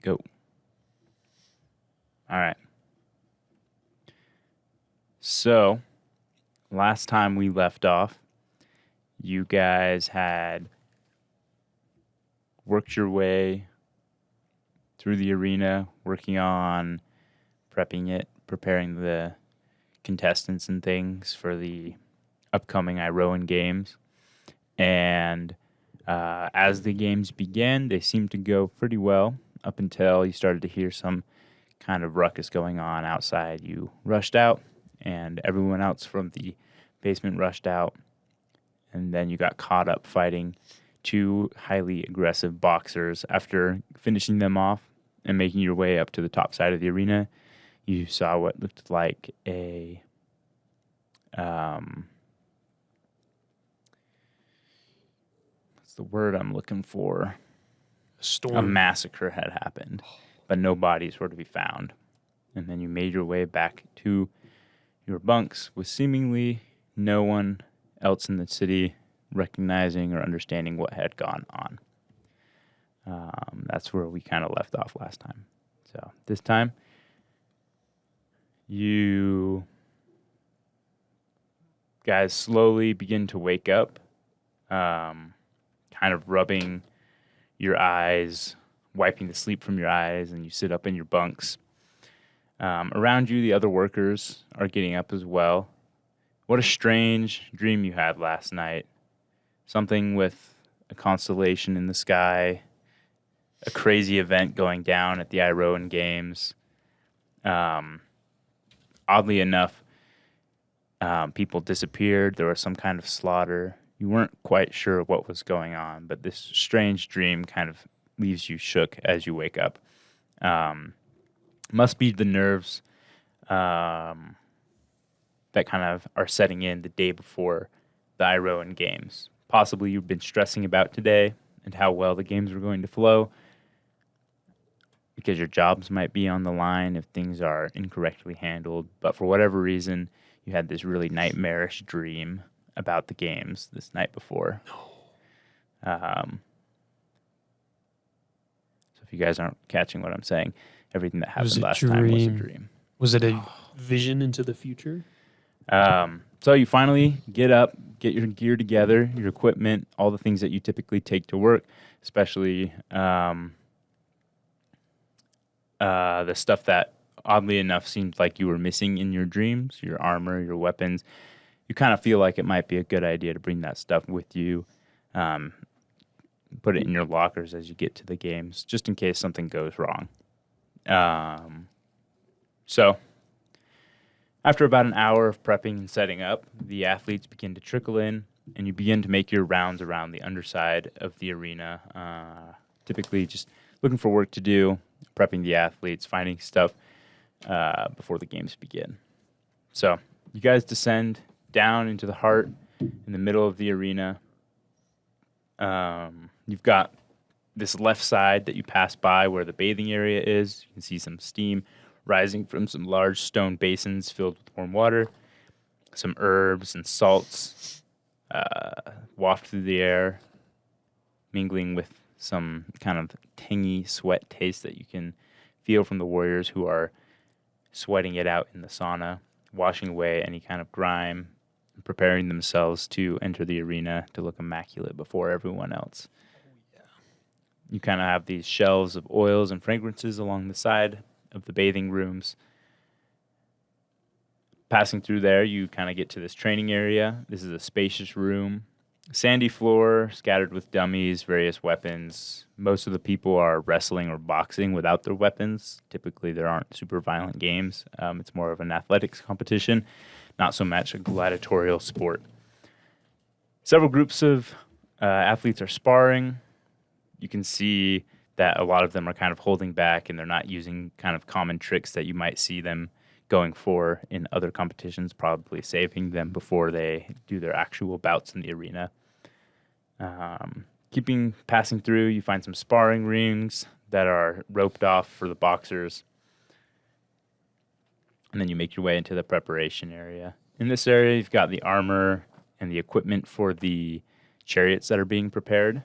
Go. All right. So, last time we left off, you guys had worked your way through the arena, working on prepping it, preparing the contestants and things for the upcoming Iroan games. And as the games began, they seemed to go pretty well up until you started to hear some kind of ruckus going on outside. You rushed out, and everyone else from the basement rushed out, and then you got caught up fighting two highly aggressive boxers. After finishing them off and making your way up to the top side of the arena, you saw what looked like a what's the word I'm looking for? Storm. A massacre had happened, but no bodies were to be found. And then you made your way back to your bunks with seemingly no one else in the city recognizing or understanding what had gone on. That's where we kind of left off last time. So this time, you guys slowly begin to wake up, kind of rubbing your eyes, wiping the sleep from your eyes, and you sit up in your bunks. Around you, the other workers are getting up as well. What a strange dream you had last night. Something with a constellation in the sky, a crazy event going down at the Iroan Games. Oddly enough, people disappeared. There was some kind of slaughter. You weren't quite sure what was going on, but this strange dream kind of leaves you shook as you wake up. Must be the nerves that kind of are setting in the day before the Iroan Games. Possibly you've been stressing about today and how well the games were going to flow, because your jobs might be on the line if things are incorrectly handled. But for whatever reason, you had this really nightmarish dream about the games this night before. So if you guys aren't catching what I'm saying, everything that happened last time was a dream. Was it a vision into the future? So you finally get up, get your gear together, your equipment, all the things that you typically take to work, especially the stuff that, oddly enough, seemed like you were missing in your dreams, your armor, your weapons. You kind of feel like it might be a good idea to bring that stuff with you, put it in your lockers as you get to the games, just in case something goes wrong. So after about an hour of prepping and setting up, the athletes begin to trickle in, and you begin to make your rounds around the underside of the arena, typically just looking for work to do, prepping the athletes, finding stuff before the games begin. So you guys descend down into the heart, in the middle of the arena. You've got this left side that you pass by where the bathing area is. You can see some steam rising from some large stone basins filled with warm water. Some herbs and salts waft through the air, mingling with some kind of tangy sweat taste that you can feel from the warriors who are sweating it out in the sauna, washing away any kind of grime, and preparing themselves to enter the arena to look immaculate before everyone else. You kind of have these shelves of oils and fragrances along the side of the bathing rooms. Passing through there, you kind of get to this training area. This is a spacious room. Sandy floor, scattered with dummies, various weapons. Most of the people are wrestling or boxing without their weapons. Typically, there aren't super violent games. It's more of an athletics competition, not so much a gladiatorial sport. Several groups of athletes are sparring. You can see that a lot of them are kind of holding back, and they're not using kind of common tricks that you might see them going for in other competitions, probably saving them before they do their actual bouts in the arena. Passing through, you find some sparring rings that are roped off for the boxers. And then you make your way into the preparation area. In this area, you've got the armor and the equipment for the chariots that are being prepared.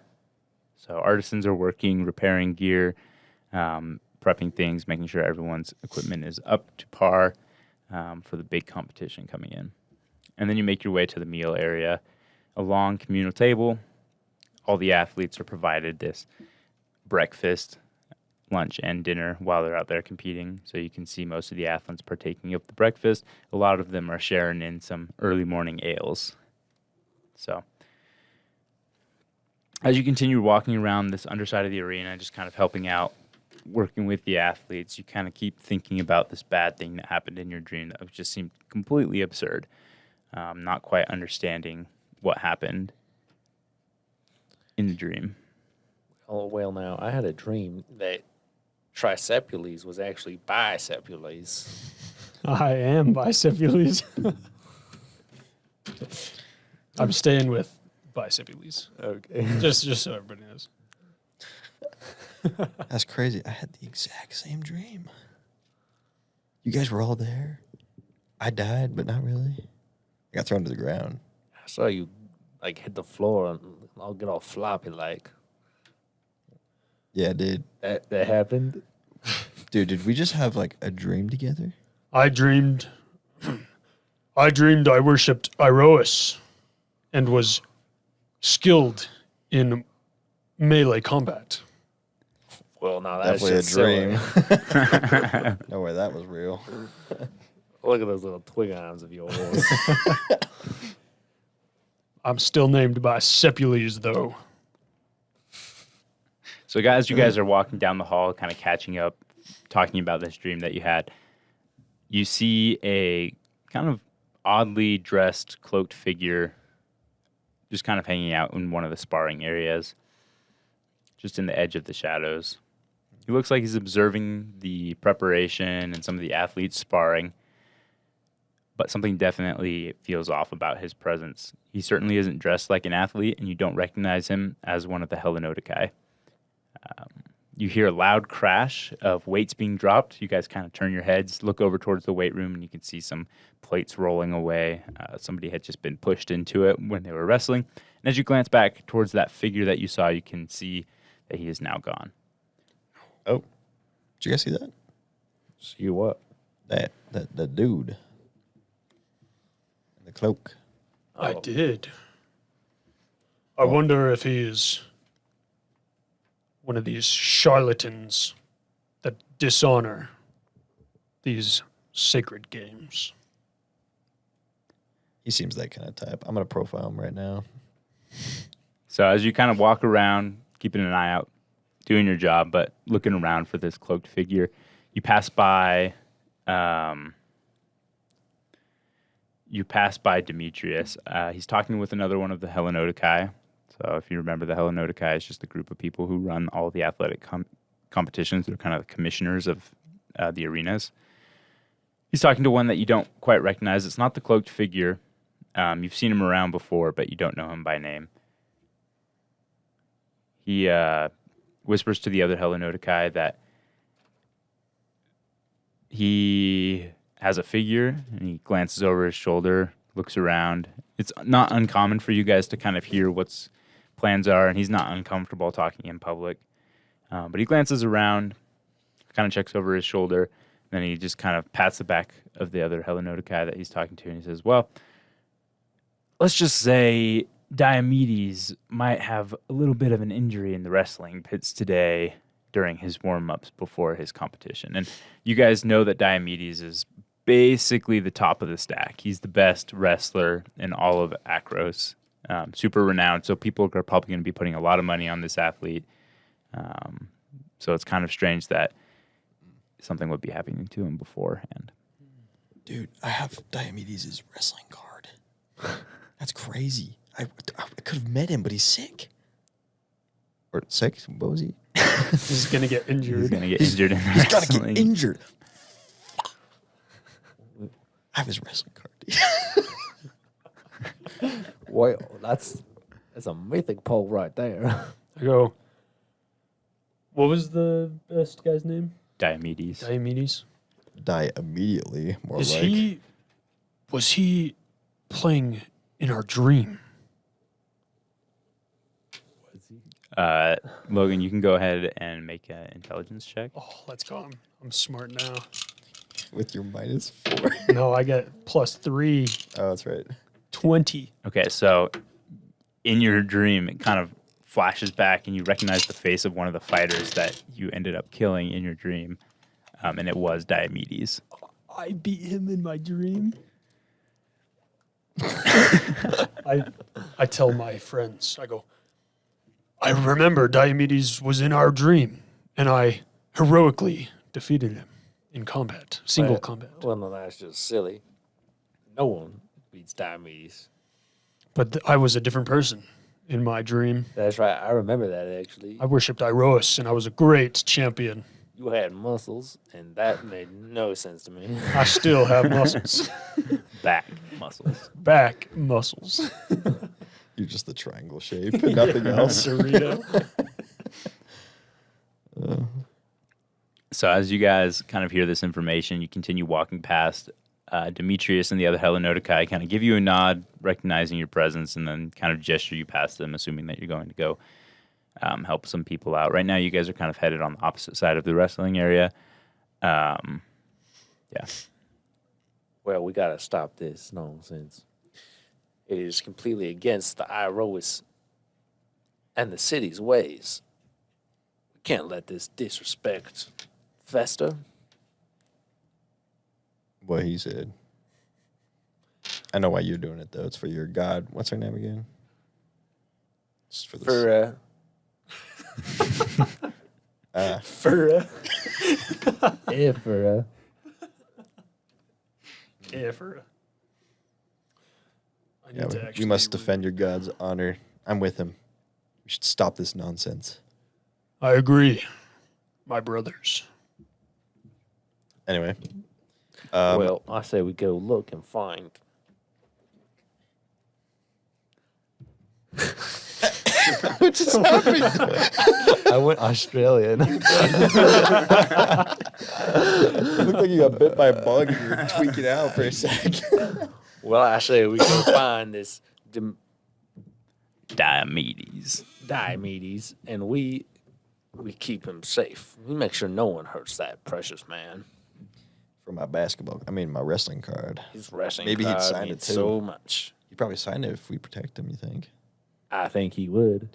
So artisans are working, repairing gear, prepping things, making sure everyone's equipment is up to par for the big competition coming in. And then you make your way to the meal area. A long communal table. All the athletes are provided this breakfast, lunch, and dinner while they're out there competing. So you can see most of the athletes partaking of the breakfast. A lot of them are sharing in some early morning ales. So as you continue walking around this underside of the arena, just kind of helping out, working with the athletes, you kind of keep thinking about this bad thing that happened in your dream that just seemed completely absurd. Not quite understanding what happened in the dream. Oh, well, now, I had a dream that Tricepules was actually Bicepules. I am Bicepules. I'm staying with Bicepules. Okay. Just so everybody knows. That's crazy. I had the exact same dream. You guys were all there. I died, but not really. I got thrown to the ground. I saw you, like, hit the floor and I'll get all floppy, like. Yeah, dude. That happened? Dude, did we just have, like, a dream together? I dreamed I worshipped Iroas and was skilled in melee combat. Well, now that's Definitely a just silly. dream. No way that was real. Look at those little twig arms of yours. I'm still named Bicepules, though. So, guys, you guys are walking down the hall, kind of catching up, talking about this dream that you had. You see a kind of oddly dressed, cloaked figure just kind of hanging out in one of the sparring areas, just in the edge of the shadows. He looks like he's observing the preparation and some of the athletes sparring, but something definitely feels off about his presence. He certainly isn't dressed like an athlete, and you don't recognize him as one of the Hellenodicae. You hear a loud crash of weights being dropped. You guys kind of turn your heads, look over towards the weight room, and you can see some plates rolling away. Somebody had just been pushed into it when they were wrestling. And as you glance back towards that figure that you saw, you can see that he is now gone. Oh. Did you guys see that? See what? That dude. In the cloak. I Oh. did. I wonder if he is one of these charlatans that dishonor these sacred games. He seems that kind of type. I'm going to profile him right now. So as you kind of walk around, keeping an eye out, doing your job, but looking around for this cloaked figure, you pass by Demetrius. He's talking with another one of the Hellenodicae. So if you remember, the Hellenodicae is just the group of people who run all the athletic competitions. They're kind of the commissioners of the arenas. He's talking to one that you don't quite recognize. It's not the cloaked figure. You've seen him around before, but you don't know him by name. He whispers to the other Hellenodicae that he has a figure, and he glances over his shoulder, looks around. It's not uncommon for you guys to kind of hear what's plans are, and he's not uncomfortable talking in public. But he glances around, kind of checks over his shoulder, then he just kind of pats the back of the other Hellenodicae that he's talking to, and he says, well, let's just say Diomedes might have a little bit of an injury in the wrestling pits today during his warm-ups before his competition. And you guys know that Diomedes is basically the top of the stack. He's the best wrestler in all of Akros. Super renowned, so people are probably going to be putting a lot of money on this athlete. So it's kind of strange that something would be happening to him beforehand. Dude, I have Diomedes' wrestling card. That's crazy. I could have met him, but he's sick. Or sick? What was he? He's going to get injured. He's going to get injured in He's got to wrestling. get injured. I have his wrestling card. Well, that's a mythic pole right there. I go, what was the best guy's name? Diomedes. Diomedes. Die immediately. More Was like. he playing in our dream? Logan, you can go ahead and make an intelligence check. Oh, let's go. I'm smart now. With your -4. No, I get +3, Oh, that's right. 20. Okay, so in your dream, it kind of flashes back, and you recognize the face of one of the fighters that you ended up killing in your dream, and it was Diomedes. I beat him in my dream. I tell my friends, I go, I remember Diomedes was in our dream, and I heroically defeated him in combat, single combat. Well, no, that's just silly. No one beats Diomedes. But I was a different person in my dream. That's right. I remember that, actually. I worshipped Iroas, and I was a great champion. You had muscles, and that made no sense to me. I still have muscles. Back muscles. Back muscles. You're just the triangle shape and nothing else. Cerrito. So as you guys kind of hear this information, you continue walking past. Demetrius and the other Hellenodikai kind of give you a nod, recognizing your presence, and then kind of gesture you past them, assuming that you're going to go help some people out. Right now, you guys are kind of headed on the opposite side of the wrestling area. Yeah. Well, we got to stop this nonsense. It is completely against the Iroas and the city's ways. We can't let this disrespect fester. What he said. I know why you're doing it, though. It's for your god. What's her name again? It's for this. For, For yeah, for, yeah, for I need Yeah, to we actually must defend your god's honor. I'm with him. We should stop this nonsense. I agree, my brothers. Anyway. well, I say we go look and find. What just happened? I went Australian. You look like you got bit by a bug and you were tweaking out for a sec. Well, I say we go find this Diomedes. Diomedes, and we keep him safe. We make sure no one hurts that precious man. For my my wrestling card. His wrestling Maybe he'd card sign it means too. so much. He'd probably sign it if we protect him, you think? I think he would.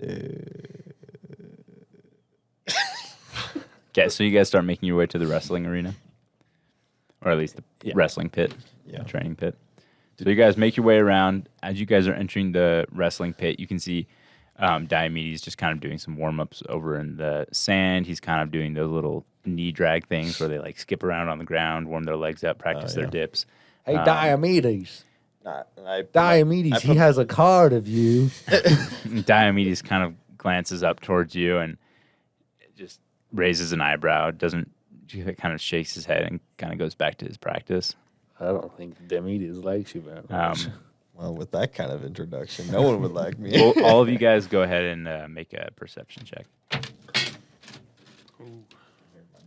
Okay, so you guys start making your way to the wrestling arena, or at least the Yeah. wrestling pit, Yeah. training pit. So you guys make your way around. As you guys are entering the wrestling pit, you can see Diomedes just kind of doing some warm-ups over in the sand. He's kind of doing those little knee drag things where they like skip around on the ground, warm their legs up, practice their yeah. dips. Hey, Diomedes. Diomedes, he has a card of you. Diomedes kind of glances up towards you and just raises an eyebrow, kind of shakes his head and kind of goes back to his practice. I don't think Diomedes likes you very much. Well, with that kind of introduction, no one would like me. Well, all of you guys go ahead and make a perception check. Ooh,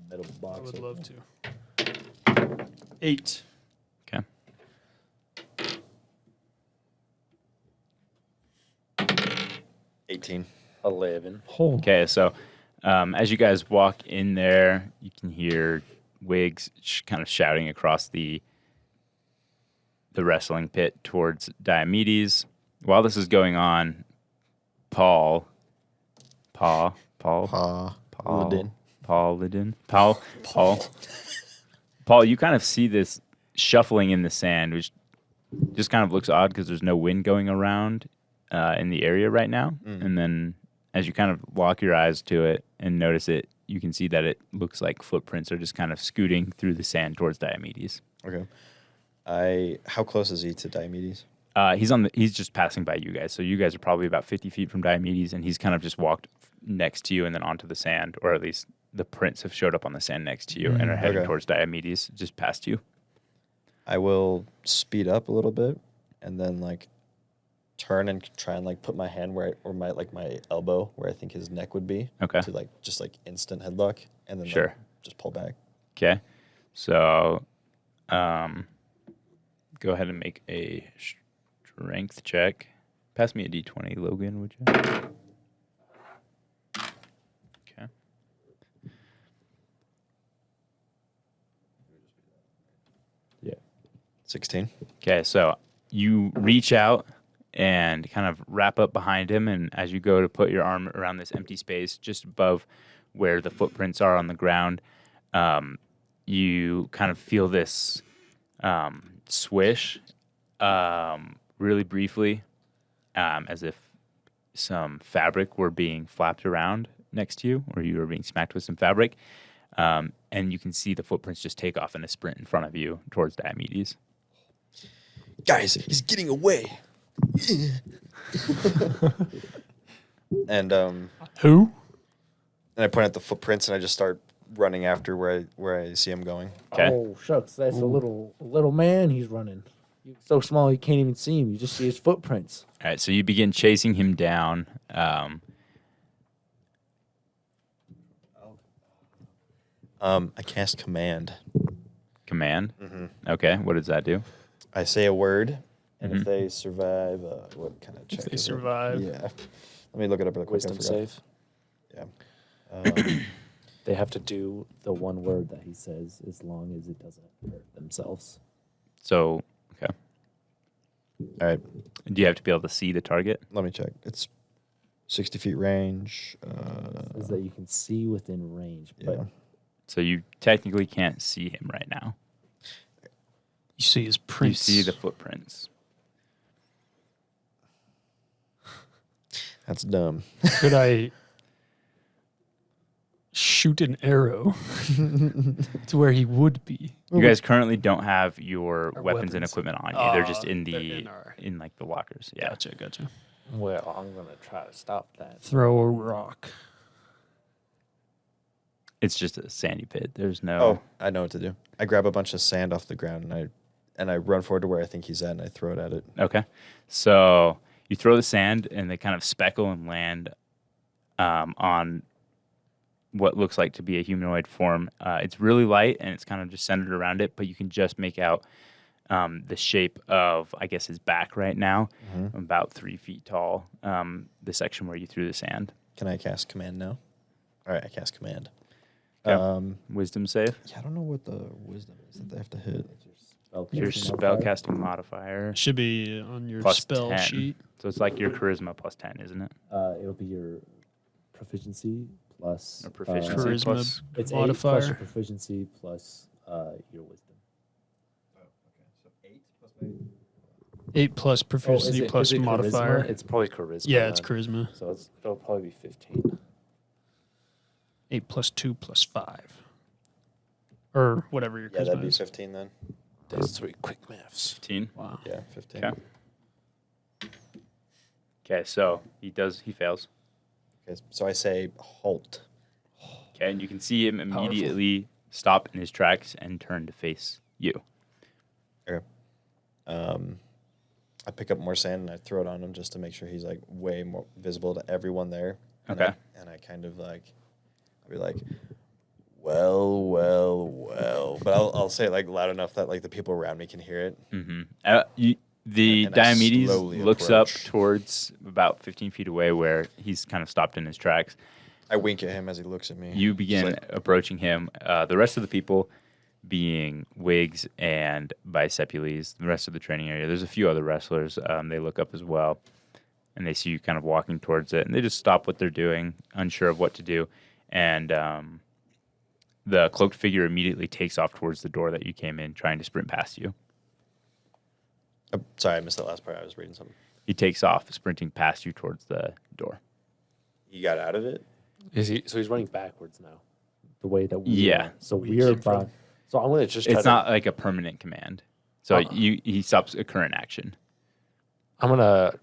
Metal I box. would love to. 8. Okay. 18. 11. Okay, so as you guys walk in there, you can hear Wiggs kind of shouting across the wrestling pit towards Diomedes. While this is going on, Paul, you kind of see this shuffling in the sand, which just kind of looks odd because there's no wind going around in the area right now. And then as you kind of lock your eyes to it and notice it, you can see that it looks like footprints are just kind of scooting through the sand towards Diomedes. Okay. How close is he to Diomedes? He's just passing by you guys. So you guys are probably about 50 feet from Diomedes, and he's kind of just walked next to you and then onto the sand, or at least the prints have showed up on the sand next to you and are heading Okay. towards Diomedes, just past you. I will speed up a little bit and then like turn and try and like put my hand or my elbow where I think his neck would be. Okay. To like just like instant headlock and then Sure. like, just pull back. Okay. So go ahead and make a strength check. Pass me a d20, Logan, would you? 16. Okay, so you reach out and kind of wrap up behind him, and as you go to put your arm around this empty space just above where the footprints are on the ground, you kind of feel this swish really briefly, as if some fabric were being flapped around next to you, or you were being smacked with some fabric. And you can see the footprints just take off in a sprint in front of you towards Diomedes. Guys, he's getting away. and Who? I point at the footprints and I just start running after where I see him going. Okay. Oh shucks, that's a little man. He's running. He's so small you can't even see him. You just see his footprints. All right, so you begin chasing him down. I cast command. Command. Mm-hmm. Okay, what does that do? I say a word, and if they survive, what kind of check? If they is it? survive. Yeah. Let me look it up real quick. I Wisdom forgot. save. Yeah. They have to do The one word that he says, as long as it doesn't hurt themselves. So, okay. All right. Do you have to be able to see the target? Let me check. It's 60 feet range. Says that you can see within range, but Yeah. So you technically can't see him right now. You see his You prints. see the footprints. That's dumb. Could I shoot an arrow to where he would be? You guys currently don't have your Our weapons and weapons. equipment on you. They're just in They're the in our- in like the lockers. Yeah. Gotcha. well. I'm gonna try to stop that. Throw a rock. It's just a sandy pit. There's no. Oh, I know what to do. I grab a bunch of sand off the ground and I run forward to where I think he's at and I throw it at it. Okay. So you throw the sand and they kind of speckle and land on what looks like to be a humanoid form. It's really light and it's kind of just centered around it, but you can just make out the shape of, I guess, his back right now, about 3 feet tall, the section where you threw the sand. Can I cast command now? All right, I cast command. Okay. Wisdom save. Yeah, I don't know what the wisdom is that they have to hit. Your spellcasting modifier. Should be on your Plus spell 10. sheet. So it's like your charisma plus 10, isn't it? it'll be your proficiency plus Or proficiency Charisma plus. it's 8 plus modifier. your proficiency plus your wisdom. 8 plus proficiency plus is it charisma? modifier. It's probably charisma. Yeah, it's then. charisma. So it'll probably be 15. 8 plus 2 plus 5. Or whatever your Yeah, charisma that'd be is. 15 then. That's 3 quick maths. 15. Wow. Yeah, 15. Okay. Okay, so he fails. Okay, so I say halt. Okay, and you can see him immediately stop in his tracks and turn to face you. Okay. I pick up more sand and I throw it on him just to make sure he's like way more visible to everyone there. Okay. And I kind of like, I'll be like, well. But I'll say it like loud enough that like the people around me can hear it. Mm-hmm. The And I Diomedes slowly looks up approach. towards about 15 feet away where he's kind of stopped in his tracks. I wink at him as he looks at me. You It's begin like, approaching him. The rest of the people being Wigs and Bicepules, the rest of the training area. There's a few other wrestlers. They look up as well, and they see you kind of walking towards it, and they just stop what they're doing, unsure of what to do. And the cloaked figure immediately takes off towards the door that you came in, trying to sprint past you. sorry, I missed that last part. I was reading something. He takes off, sprinting past you towards the door. You got out of it? Is he? So he's running backwards now. The way that we Yeah. are. So We we're came from- about So I'm gonna just. Try It's to, not like a permanent command. So he stops a current action. I'm gonna.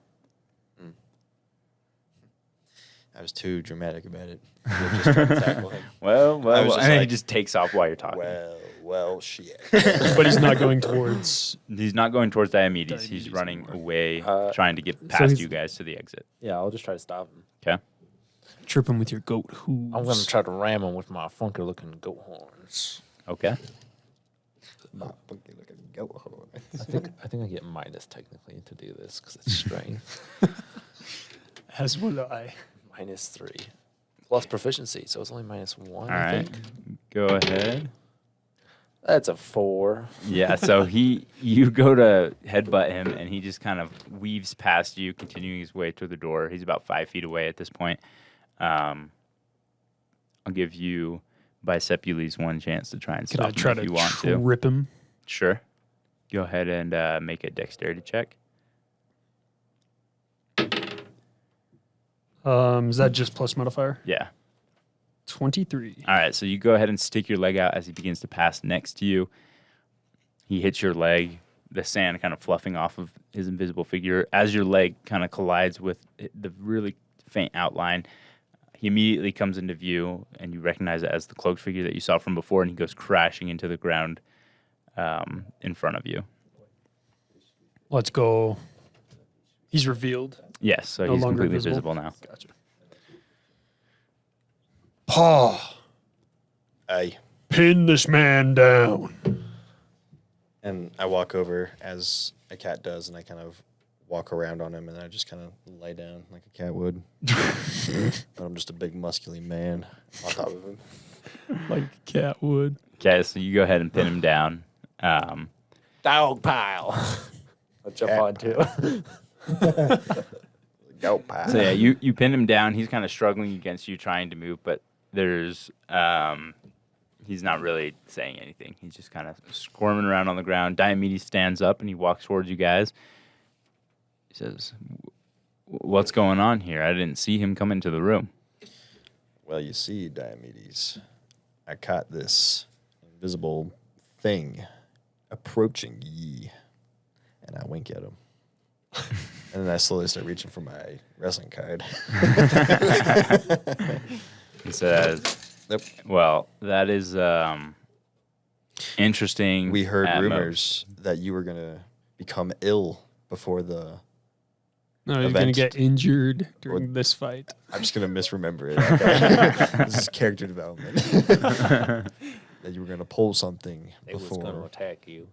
I was too dramatic about it. I was just trying to tackle him. Well, I was just and then he like, just takes off while you're talking. Well, shit. But he's not going towards. He's not going towards Diomedes. He's Diomedes running anymore. away, trying to get so past he's- you guys to the exit. Yeah, I'll just try to stop him. Okay. Trip him with your goat hooves. I'm gonna try to ram him with my funky looking goat horns. Okay. I think I get minus technically to do this because it's strength. As would I. -3 plus proficiency, so it's only -1. All I right. think. Go ahead. That's a 4. Yeah, so you go to headbutt him, and he just kind of weaves past you, continuing his way to the door. He's about 5 feet away at this point. I'll give you Bicepules one chance to try and Can I stop try him if to you want to. trip him? Sure. Go ahead and make a dexterity check. Is that just plus modifier? Yeah. 23. All right, so you go ahead and stick your leg out as he begins to pass next to you. He hits your leg, the sand kind of fluffing off of his invisible figure. As your leg kind of collides with the really faint outline, he immediately comes into view, and you recognize it as the cloaked figure that you saw from before, and he goes crashing into the ground in front of you. Let's go. He's revealed. Yes, so No he's longer completely visible? visible now. Gotcha. Paw, I pin this man down. and I walk over as a cat does, and I kind of walk around on him, and I just kind of lie down like a cat would. But I'm just a big, muscular man on top of him. Like a cat would. Okay, so you go ahead and pin him down. Dog pile. I'll jump on too. Go, pal. So yeah, you pin him down. He's kind of struggling against you, trying to move, but there's he's not really saying anything. He's just kind of squirming around on the ground. Diomedes stands up and he walks towards you guys. He says, "What's going on here? I didn't see him come into the room." Well, you see, Diomedes, I caught this invisible thing approaching ye, and I wink at him. And then I slowly start reaching for my wrestling card. He says, Yep. "Well, that is interesting." We heard at rumors that you were going to become ill before the... No, you're going to Event. get injured during this fight. I'm just going to misremember it. Okay? This is character development. That you were going to pull something They was going to before. attack you.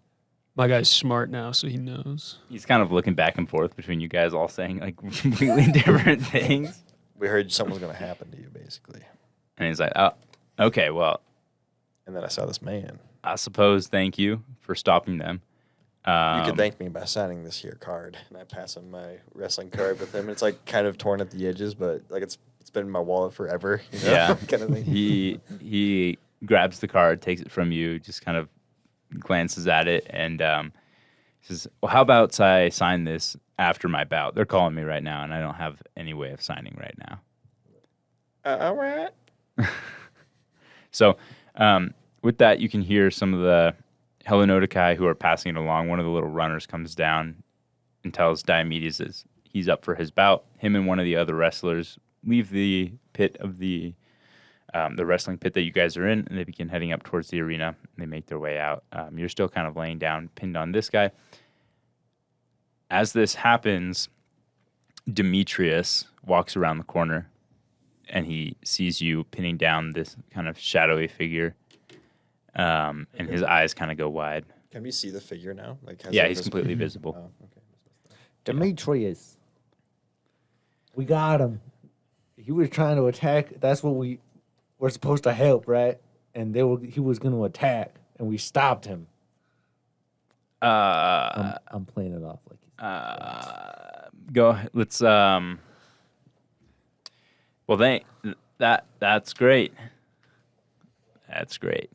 My guy's smart now, so he knows. He's kind of looking back and forth between you guys, all saying like completely different things. We heard something was going to happen to you, basically. And he's like, "Oh, okay. Well, And then I saw this man. I suppose thank you for stopping them." You could thank me by signing this here card. And I pass him my wrestling card with him. It's like kind of torn at the edges, but like it's been in my wallet forever. You know? Yeah. Kind of thing. He grabs the card, takes it from you, just kind of glances at it, and says, "Well, how about I sign this after my bout? They're calling me right now, and I don't have any way of signing right now." All right. So with that, you can hear some of the Hellenodikai who are passing it along. One of the little runners comes down and tells Diomedes that he's up for his bout. Him and one of the other wrestlers leave the pit of the wrestling pit that you guys are in, and they begin heading up towards the arena. And they make their way out. You're still kind of laying down, pinned on this guy. As this happens, Demetrius walks around the corner, and he sees you pinning down this kind of shadowy figure, and his eyes kind of go wide. Can we see the figure now? Like, has Yeah, it he's visible? completely visible. Oh, okay. Demetrius. We got him. He was trying to attack. That's what we were supposed to help, right? And he was going to attack, and we stopped him. I'm playing it off like he's Go. Let's. Well, that's great. That's great.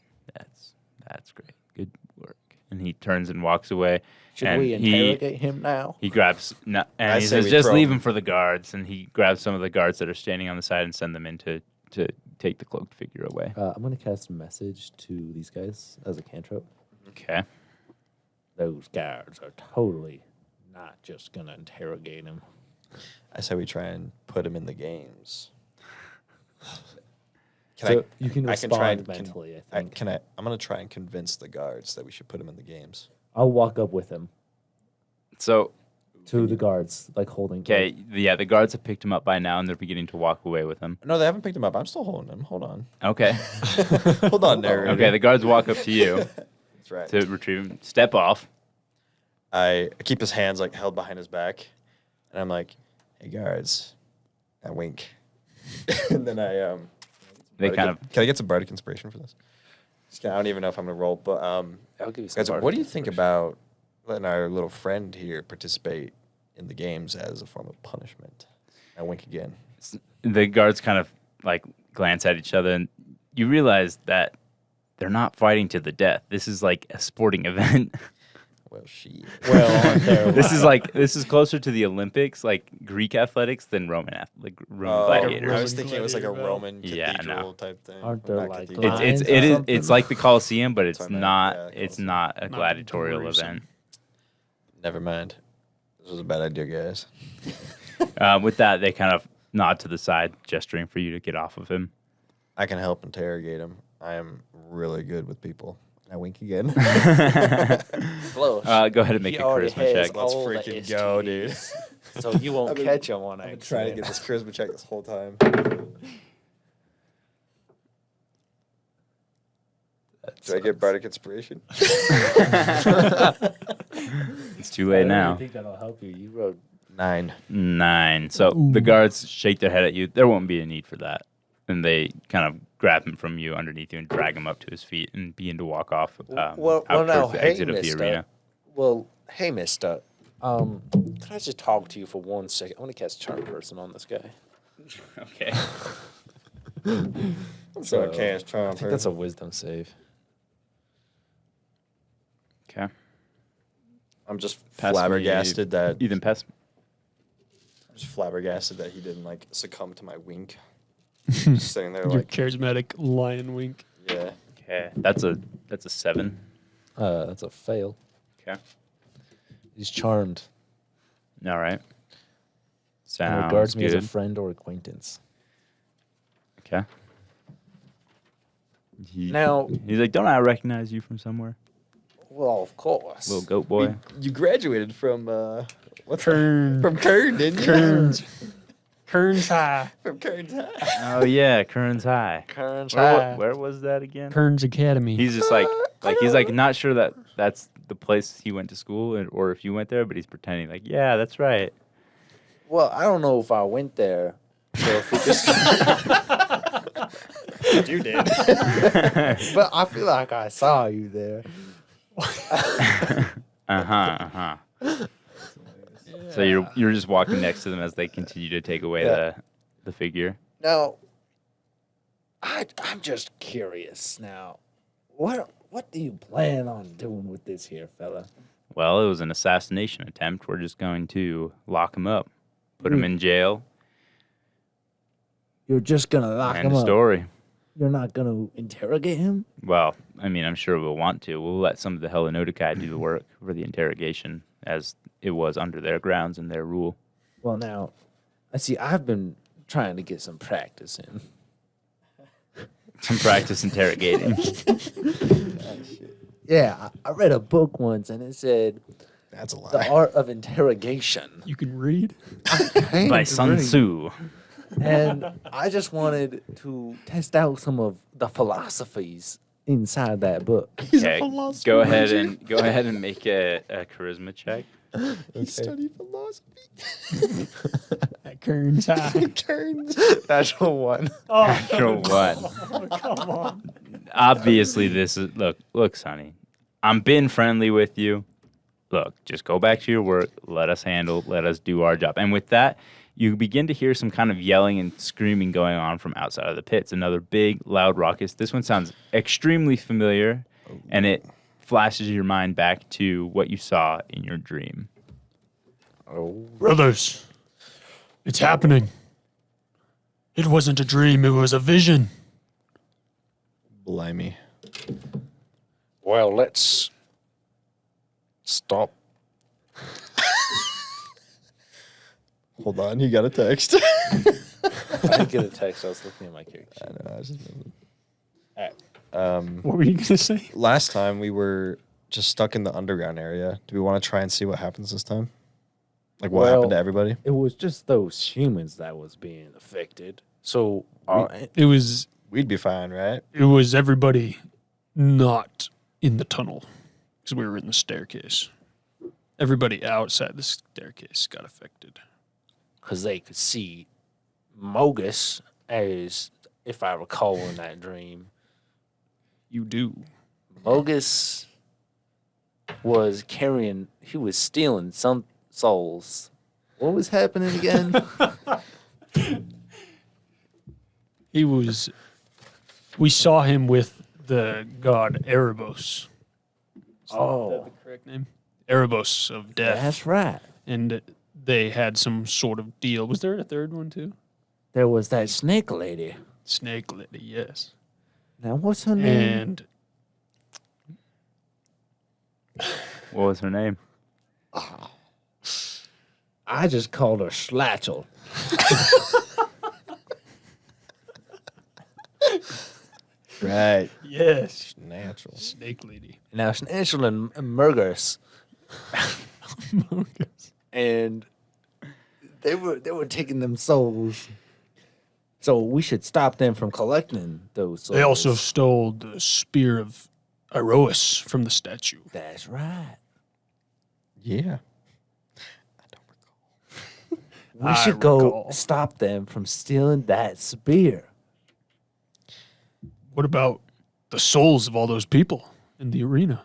That's great. Good work. And he turns and walks away. Should and we interrogate him now? He grabs, and I he say says, we "Just throw leave him." him for the guards." And he grabs some of the guards that are standing on the side and send them in to take the cloaked figure away. I'm going to cast a message to these guys as a cantrip. Okay. Those guards are totally not just going to interrogate him. I say we try and put him in the games. So you can I can try respond and mentally, I think. I'm gonna try and convince the guards that we should put him in the games. I'll walk up with him So, to the guards, like holding. okay, yeah, the guards have picked him up by now, and they're beginning to walk away with him. No, they haven't picked him up. I'm still holding him. Hold on. Okay. Hold on, there. Okay, the guards walk up to you That's right. to retrieve him. Step off. I keep his hands like held behind his back, and I'm like, "Hey guards," I wink, and then I They kind of Can I get some bardic inspiration for this? I don't even know if I'm gonna roll, but I'll give you some. guys, what do you bardic think inspiration. about letting our little friend here participate in the games as a form of punishment? I wink again. The guards kind of like glance at each other, and you realize that they're not fighting to the death. This is like a sporting event. Well, she. Well, there This is closer to the Olympics, like Greek athletics, than Roman Oh, gladiators. I was thinking it was like a Gladiator Roman Yeah, cathedral no. type thing. Aren't there, Not like, cathedral. It's lions or it is something? it's like the Colosseum, but it's what I meant, not yeah, it's Colosseum. not a Not gladiatorial gruesome. event. Never mind. This was a bad idea, guys. With that, they kind of nod to the side, gesturing for you to get off of him. I can help interrogate him. I am really good with people. I wink again. Close. Go ahead and make He a already charisma has check. Let's all the freaking go, dude. STDs, So you won't I've been- catch him on I'm accident. trying to get this charisma check this whole time. Do I get bardic inspiration? It's too late now. I think that'll help you. You wrote 9. 9. So the guards shake their head at you. There won't be a need for that. And they kind of grab him from you underneath you and drag him up to his feet and begin to walk off well, out now, towards the hey, exit of the mister. arena. Well, hey, mister. Can I just talk to you for 1 second? I want to cast Charm Person on this guy. Okay. So cast charm. I think that's a wisdom save. Okay. I'm just Pass me- flabbergasted that Ethan, pass. I'm just flabbergasted that he didn't like succumb to my wink. Just sitting there Your like, charismatic lion wink. yeah. Okay. That's a 7. That's a fail. Okay. He's charmed. All right. And Sounds regards me as a good. friend or acquaintance. Okay. Now, He's like, don't I recognize you from somewhere? well, of course. Little goat boy. You graduated from what's Kern. from Kern, didn't you? Kearns. Kearns High. From Kern. Oh yeah, Kearns High. Current Where was that again? Kearns Academy. He's just like he's like not sure that that's the place he went to school or if you went there, but he's pretending like, yeah, that's right. Well, I don't know if I went there. So if we just You did. But I feel like I saw you there. So you're just walking next to them as they continue to take away the figure. now, I'm just curious now. What do you plan on doing with this here fella? Well, it was an assassination attempt. We're just going to lock him up, put him in jail, You're just gonna lock end him of up. story. You're not gonna interrogate him. Well, I mean, I'm sure we'll want to. We'll let some of the Hellenodikai do the work for the interrogation, as it was under their grounds and their rule. Well, now, I see. I've been trying to get some practice in. Some practice interrogating. Yeah, I read a book once, and it said That's a the lie. art of interrogation. You can read. By Sun Tzu. And I just wanted to test out some of the philosophies inside that book. Okay, go ahead and make a charisma check. He studied philosophy. At Kearns High. Kerns. Natural one. Sure what? Come on. Obviously, this is look, Sonny. I'm being friendly with you. Look, just go back to your work. Let us do our job. And with that, you begin to hear some kind of yelling and screaming going on from outside of the pits. Another big, loud ruckus. This one sounds extremely familiar, and it flashes your mind back to what you saw in your dream. Oh, Brothers, it's happening. It wasn't a dream, it was a vision. Blimey. well, let's stop. Hold on, he got a text. I didn't get a text. I was looking at my character. I know. I was just. What were you going to say? Last time we were just stuck in the underground area. Do we want to try and see what happens this time? Like what happened to everybody? It was just those humans that was being affected. So, It was We'd be fine, right? everybody not in the tunnel because we were in the staircase. Everybody outside the staircase got affected. because they could see Mogus as, if I recall in that dream, You do. Mogus was stealing some souls. What was happening again? We saw him with the god Erebos. Is that Oh. the correct name? Erebos of death. That's right. And they had some sort of deal. Was there a third one too? There was that snake lady. Snake lady, yes. Now, what's her name? And What was her name? I just called her Slatchel. Right. yes, Natural. snake lady. Now, Snatchel and Murgus. And they were taking them souls. So we should stop them from collecting those souls. They also stole the spear of Iroas from the statue. That's right. Yeah. We I should go recall. stop them from stealing that spear. What about the souls of all those people in the arena?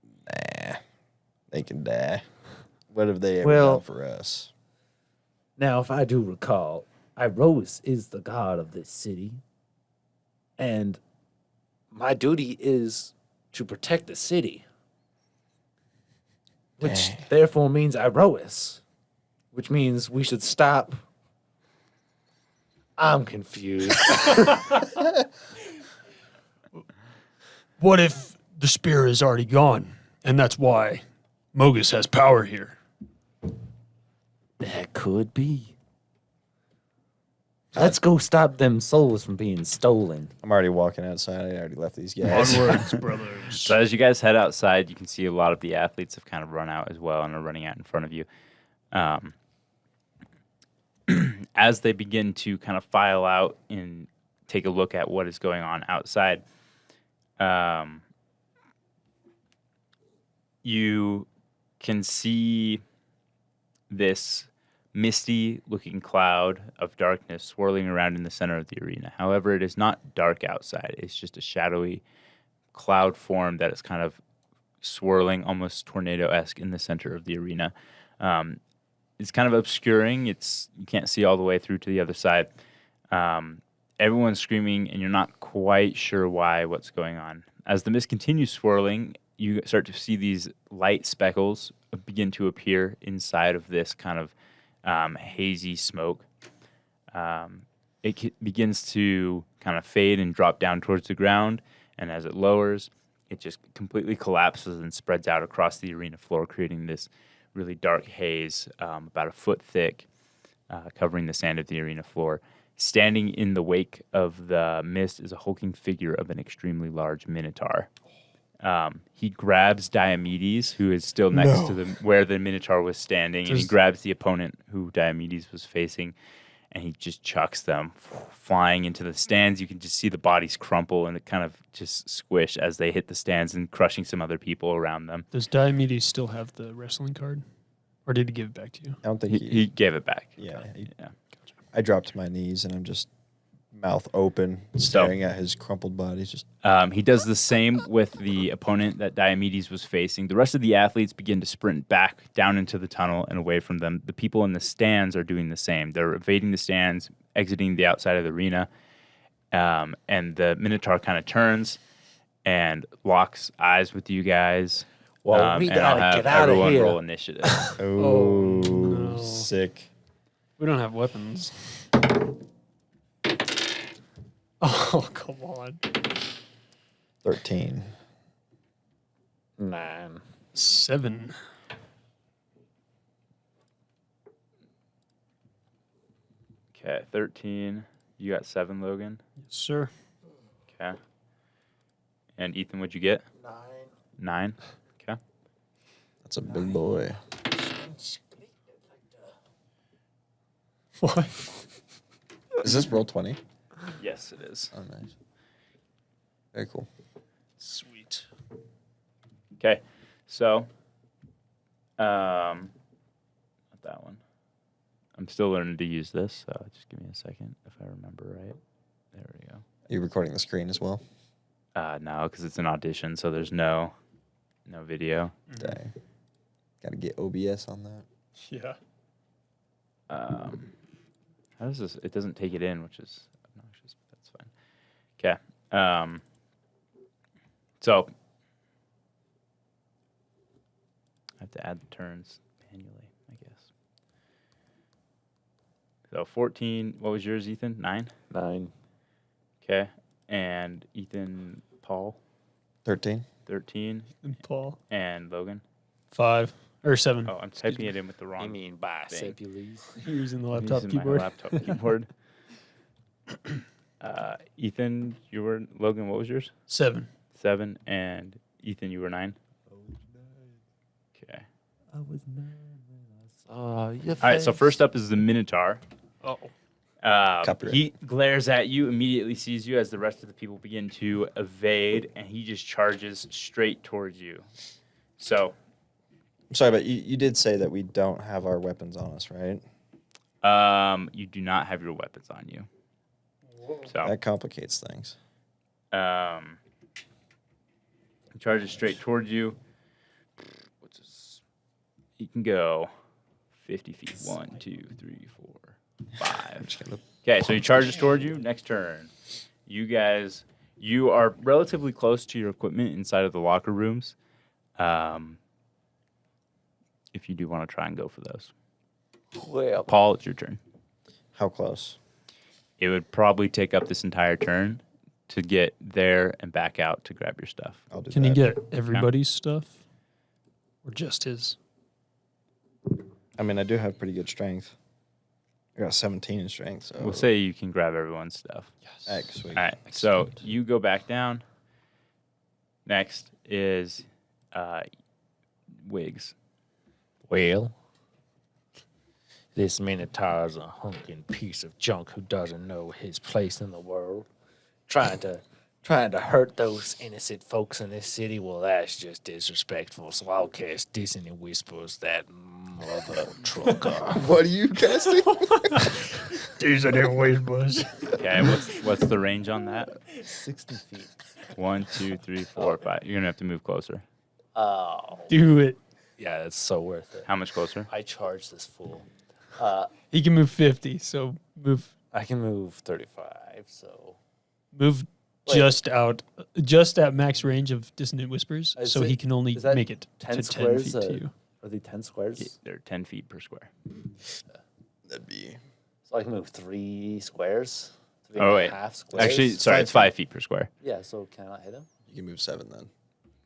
Nah. They can die. What have they ever Well- done for us? Now, if I do recall, Iroas is the god of this city. And my duty is to protect the city. Which Dang. therefore means Iroas. Which means we should stop. I'm confused. What if the spear is already gone, and that's why Mogus has power here? That could be. Let's go stop them souls from being stolen. I'm already walking outside. I already left these guys. Onwards, brothers. So as you guys head outside, you can see a lot of the athletes have kind of run out as well and are running out in front of you. As they begin to kind of file out and take a look at what is going on outside, you can see this misty-looking cloud of darkness swirling around in the center of the arena. However, it is not dark outside. It's just a shadowy cloud form that is kind of swirling, almost tornado-esque, in the center of the arena. It's kind of obscuring. You can't see all the way through to the other side. Everyone's screaming, and you're not quite sure what's going on. As the mist continues swirling, you start to see these light speckles begin to appear inside of this kind of hazy smoke. It begins to kind of fade and drop down towards the ground, and as it lowers, it just completely collapses and spreads out across the arena floor, creating this really dark haze, about a foot thick, covering the sand of the arena floor. Standing in the wake of the mist is a hulking figure of an extremely large minotaur. He grabs Diomedes, who is still next to where the minotaur was standing, and he grabs the opponent who Diomedes was facing, and he just chucks them flying into the stands. You can just see the bodies crumple and it kind of just squish as they hit the stands and crushing some other people around them. Does Diomedes still have the wrestling card? Or did he give it back to you? I don't think He gave it back. Yeah. Yeah. I dropped to my knees and I'm just mouth open, staring at his crumpled body. Just He does the same with the opponent that Diomedes was facing. The rest of the athletes begin to sprint back down into the tunnel and away from them. The people in the stands are doing the same. They're evading the stands, exiting the outside of the arena, and the Minotaur kind of turns and locks eyes with you guys. Well, we and I'll gotta have get out of everyone here. roll initiative. oh, no. sick. We don't have weapons. Oh, come on. 13. 9. 7. Okay, 13. You got 7, Logan. Yes, sir. Okay. And Ethan, what'd you get? 9. 9. Okay. That's a big boy. What? Is this roll 20? Yes, it is. Oh, nice. Very cool. Sweet. Okay, so, not that one. I'm still learning to use this, so just give me a second if I remember right. There we go. Are you recording the screen as well? No, because it's an audition, so there's no video. Dang. Got to get OBS on that. Yeah. How does this? It doesn't take it in, which is obnoxious. But that's fine. Okay. So I have to add the turns manually, I guess. So 14. What was yours, Ethan? 9. 9. Okay. And Ethan, Paul, 13. 13, And Paul. and Logan. 5 or 7. Oh, I'm typing it in with the wrong. You mean bicepules? You're using the I'm laptop using my keyboard. laptop keyboard. Ethan, you were Logan. What was yours? 7. 7, and Ethan, you were 9. Okay. I was 9 when I Oh, All right. So first up is the Minotaur. Oh. Copyright. He glares at you, immediately sees you as the rest of the people begin to evade, and he just charges straight towards you. So, I'm sorry, but you did say that we don't have our weapons on us, right? you do not have your weapons on you. So, That complicates things. he charges straight towards you. He can go 50 feet. 1, 2, 3, 4, 5. Okay, so he charges towards you. Next turn. You guys, you are relatively close to your equipment inside of the locker rooms. If you do want to try and go for those. Well, Paul, it's your turn. How close? It would probably take up this entire turn to get there and back out to grab your stuff. I'll do Can that. he get everybody's stuff? Or just his? I mean, I do have pretty good strength. I got 17 in strength, so. We'll say you can grab everyone's stuff. Yes. Sweet. All right, so you go back down. Next is Wiggs. well, this Minotaur's a hunking piece of junk who doesn't know his place in the world. Trying to hurt those innocent folks in this city, well, that's just disrespectful. So I'll cast Dissonant Whispers, that mother trucker. What are you casting? These are their whispers. Okay, what's the range on that? 60 feet. 1, 2, 3, 4, 5. You're gonna have to move closer. Oh, Do it. yeah, that's so worth it. How much closer? I charge this fool. He can move 50, so move I can move 35, so. Wait. just at max range of dissonant whispers, Is so he it- can only is that make it 10 to 10 squares, feet to you. Are they 10 squares? They're 10 feet per square. That'd be. So I can move 3 squares? 3 Oh, and wait. a half squares? Actually, sorry, it's 5 feet per square. Yeah, so can I not hit him? You can move 7 then.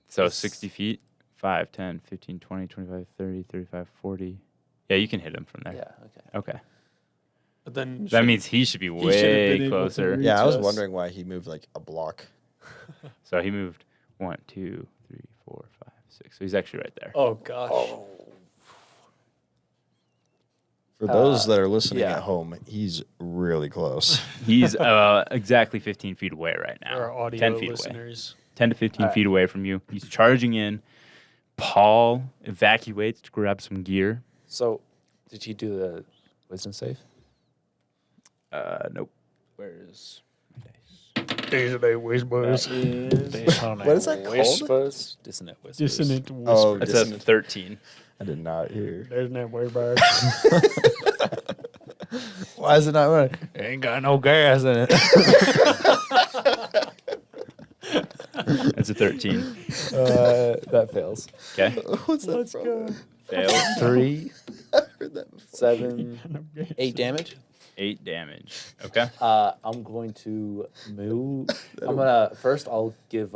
So 60 feet, 5, 10, 15, 20, 25, 30, 35, 40. Yeah, you can hit him from there. Yeah, okay. Okay. But then That means he should be should've been way able to closer. reach Yeah, I was us. wondering why he moved like a block. So he moved 1, 2, 3, 4, 5, 6. So he's actually right there. Oh gosh. For those that are listening yeah. at home, he's really close. He's exactly 15 feet away right now. For our audio 10 feet away. listeners. 10 to 15 All right. feet away from you. He's charging in. Paul evacuates to grab some gear. So, did he do the wisdom save? Nope. Where is my dice? These are their whispers. What is that called? Whispers? Dissonant Whispers. Dissonant Oh, whispers. That's a 13. I did not hear. There's that whispers. Why is it not running? Ain't got no gas in it. That's a 13. That fails. Okay. What's that from? Fails. 3, I heard that before. 7, 8 damage. 8 damage. Okay. I'm going to move. I'll give,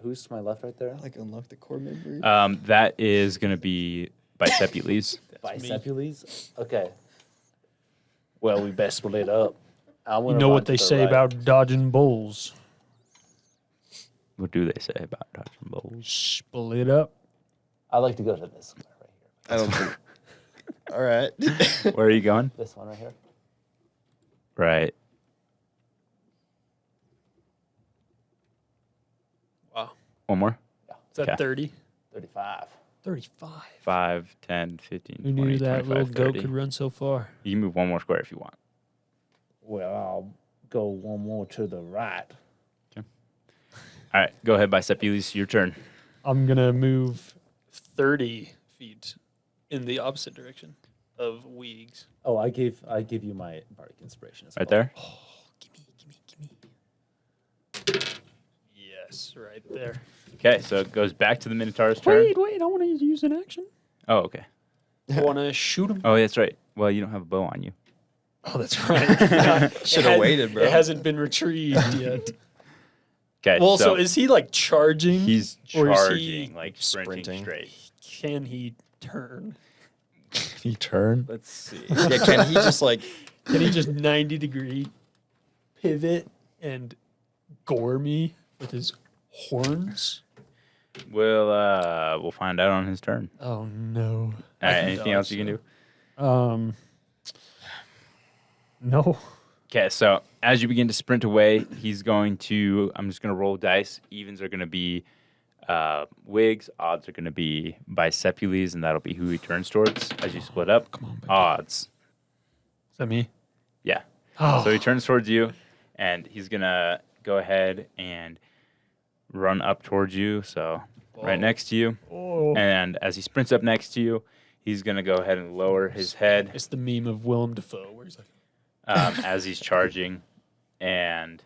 who's to my left right there? Like unlock the core memory. That is going to be Bicepules. Bicepules? Okay. Well, we best split up. You know what they say about dodging bulls. What do they say about dodging bulls? Split up. I like to go to this one right here. I don't think. All right. Where are you going? This one right here. Right. Wow. One more. Is that Okay. 30? 35. 35. 5, 10, 15, Who 20, knew that 25, little 30. goat could run so far? You can move one more square if you want. Well, I'll go one more to the right. All All right, go ahead, Bicepules. Your turn. I'm gonna move 30 feet in the opposite direction of Weegs. Oh, I give you my bardic inspiration as Right well. there. Gimme. Yes, right there. Okay, so it goes back to the Minotaur's turn. Wait, I want to use an action. Oh, okay. I want to shoot him. Oh, that's right. Well, you don't have a bow on you. Oh, that's right. Should have waited, bro. It hasn't been retrieved yet. Okay, Well, so so is he like charging? he's or is charging, he- like sprinting sprinting? straight. Can he turn? He turn. Let's see. Yeah, can he just like? Can he just 90-degree pivot and gore me with his horns? We'll find out on his turn. Oh no. All right, anything else you can do? No. Okay, so as you begin to sprint away, he's going to. I'm just going to roll dice. Evens are going to be Wigs. Odds are going to be Bicepules, and that'll be who he turns towards as you split up. Come on, baby. Odds. Is that me? Yeah. Oh. So he turns towards you, and he's going to go ahead and run up towards you. So right next to you. Oh. And as he sprints up next to you, he's going to go ahead and lower his head It's the meme of Willem Dafoe where he's like, as he's charging. And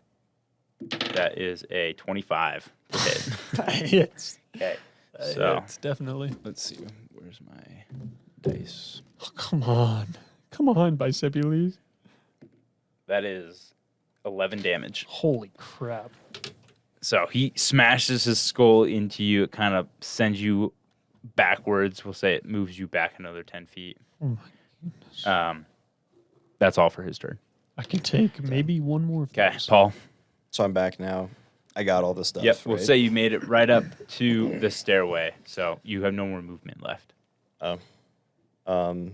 that is a 25 to hit. yes. Okay. So It's definitely. let's see. Where's my dice? Oh, come on. Come on, Bicepules. That is 11 damage. Holy crap. So he smashes his skull into you. It kind of sends you backwards. We'll say it moves you back another 10 feet. Oh my goodness. That's all for his turn. I can take maybe one more. of Okay, those. Paul. So I'm back now. I got all this stuff. Yep. We'll right? say you made it right up to the stairway. So you have no more movement left. Okay. I'm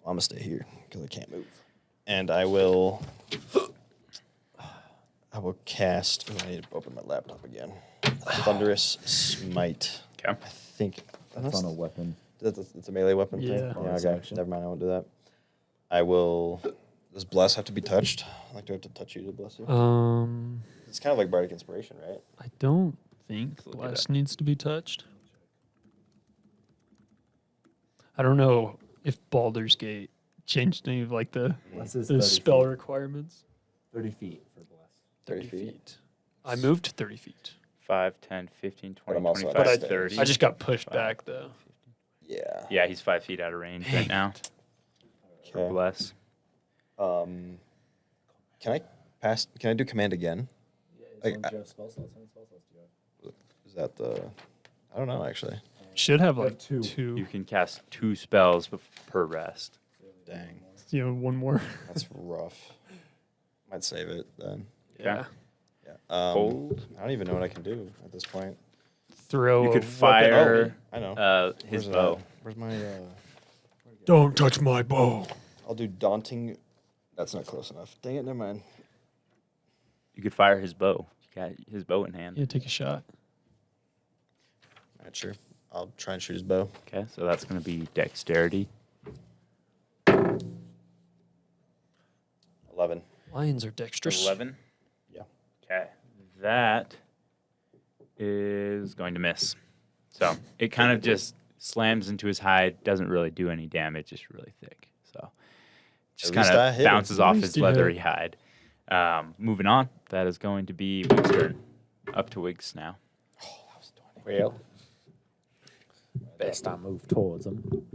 gonna stay here because I can't move, and I will cast. I need to open my laptop again. Thunderous Smite. Okay. I think That's on a weapon. It's a melee weapon thing. Yeah. Yeah. Bonus Okay. action. Never mind. I won't do that. I will. Does bless have to be touched? Like, do I have to touch you to bless you? It's kind of like bardic inspiration, right? I don't think look it bless up. needs to be touched. I don't know if Baldur's Gate changed any of like the Bless is the 30 spell feet. requirements. 30 feet for bless. 30 feet. I moved 30 feet. 5, 10, 15, 20, I'm also at 25, But 30. I just got pushed 5. back though. Yeah. Yeah, he's 5 feet out of range right now. For Okay. bless. Can I pass? Can I do command again? Yeah, Like, do you have spell slots? How many spell slots do you have? Is that the? I don't know actually. Should have like two. You can cast 2 spells per rest. Dang, one more. that's rough. Might save it then. Yeah. Yeah. Hold. I don't even know what I can do at this point. Throw. You a could weapon fire at me. I know. his Where's bow. that? Where's my? Don't touch my bow. I'll do daunting. That's not close enough. Dang it. Never mind. You could fire his bow. You got his bow in hand. Yeah, take a shot. Not sure. I'll try and shoot his bow. Okay, so that's going to be dexterity. 11. Lions are dexterous. 11. Yeah. Okay, that is going to miss. So it kind of just slams into his hide. Doesn't really do any damage. Just really thick. So just At least kind I of hit him. bounces At off least his you hit. leathery hide. Moving on. That is going to be Wig's turn. Up to Wiggs now. Well, best I move towards him.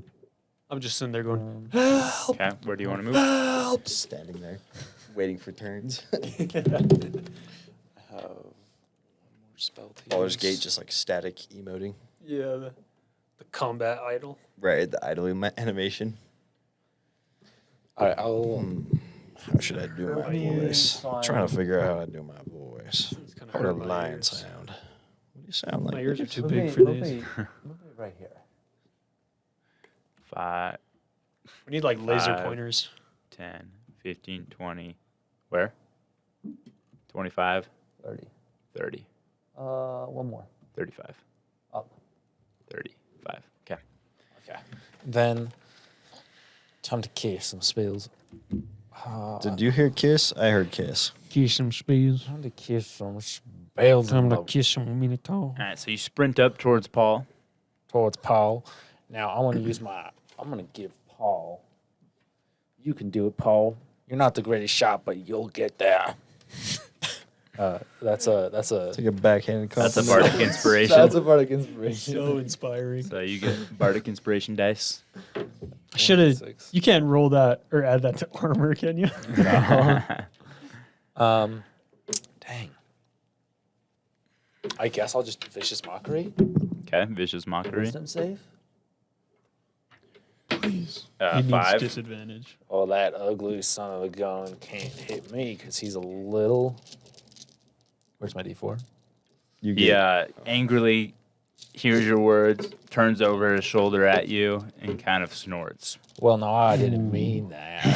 I'm just sitting there going, Okay, where do you want to move? help. Standing there, waiting for turns. I have one more spell to Baldur's use. Gate just like static emoting. Yeah, the combat idol. Right, the idle animation. All right, I'll. How should I do my voice? I'm trying to figure out how to do my voice. It's kind How of would a hurt my lion ears. sound? What do you sound like? My ears are too Move big me- for move these. me- move me right here. 5, We need like laser 5. pointers. 10, 15, 20. Where? 25, 30. 30, One more. 35, Up. 35. Okay. Okay. Then, time to cast some spells. Did you hear kiss? I heard kiss. Get some speeds. Time to cast some spells. Bails Time to him kiss him, Minotaur. All right, so you sprint up towards Paul. towards Paul. Now I want to use my. I'm gonna give Paul. You can do it, Paul. You're not the greatest shot, but you'll get there. That's a. It's like a backhanded That's a compliment. bardic inspiration. That's a bardic inspiration. So inspiring. So you get bardic inspiration dice. I should have. 6. You can't roll that or add that to armor, can you? Dang. I guess I'll just vicious mockery. Okay, vicious mockery. Wisdom save. Please. He needs 5. disadvantage. Oh, that ugly son of a gun can't hit me because he's a little. Where's my D4? You He angrily hears your words, turns over his shoulder at you, and kind of snorts. Well, no, I didn't mean that.